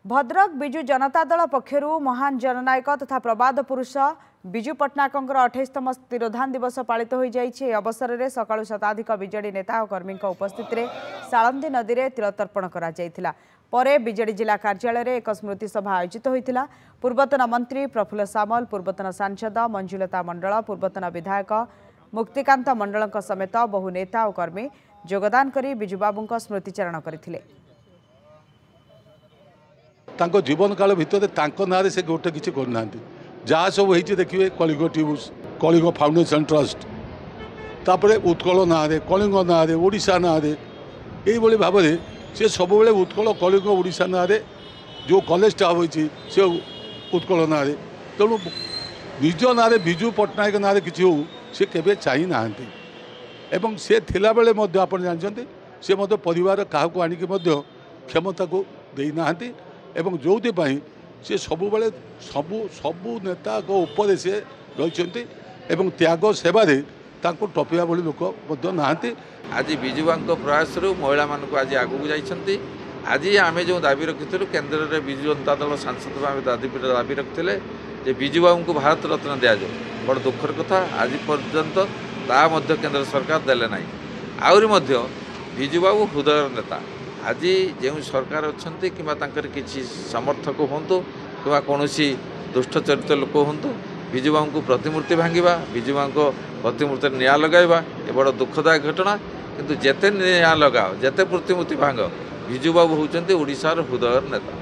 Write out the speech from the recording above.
भद्रक विजु जनता दल पक्षर महान जननायक तथा प्रवाद पुरुष विजु पट्टनायक 28तम तिरोधान दिवस पालित हो जाए। अवसर में सकाळु शताधिक विजेडी नेता और कर्मी उपस्थित में साळंदी नदी में तिलतर्पण कर विजेडी जिला कार्यालय में एक स्मृति सभा आयोजित होता। पूर्वतन मंत्री प्रफुल्ल सामल, पूर्वतन सांसद मंजुलता मंडल, पूर्वतन विधायक मुक्तिकांत मंडल समेत बहु नेता और कर्मी योगदान कर विजुबाबू स्मृतिचारण करते। जीवन काल भितर ना से गोटे किसी करना जहाँ सब होती देखिए Kalinga tubes, Kalinga foundation trust, तापर उत्कल ना कलिंग ना ओडिशा ना ये भाव में सी सब उत्कल कलिंग ओडिशा ना जो कॉलेज स्टाफ होती से उत्कल ना तेणु निज ना विजु पट्टनायक ना कि हो सी केवे चाही ना एवं से थिला बेले आप जानते सी परिवार क्या आणिक क्षमता को देना एवं जो सी सब सबू सबू नेता उपर से रही त्याग सेवारे टपिया भली लोक ना। आज विजुबा प्रयास महिला मानक आज आगू जाइए। आज आम जो दाबी रखी केन्द्र में विजु जनता दल सांसद भाव दाबी रखते जे विजुबाबू को भारत रत्न दि जाए। बड़ दुखर कथा आज पर्यंत केंद्र सरकार देले ना। आहरी विजुबाबू हृदय नेता आज जो सरकार अच्छा कि समर्थक हूँ कि कौन दुष्ट चरित्र लोक हूँ विजुबाबू को प्रतिमूर्ति भांगा, विजुबाबू प्रतिमूर्ति निआ लगाइबा ये बड़ दुखदायक घटना। किंतु जेते निआ लगाओ जेते प्रतिमूर्ति भांग विजुबाबू होउचंती ओडिशार हृदय नेता।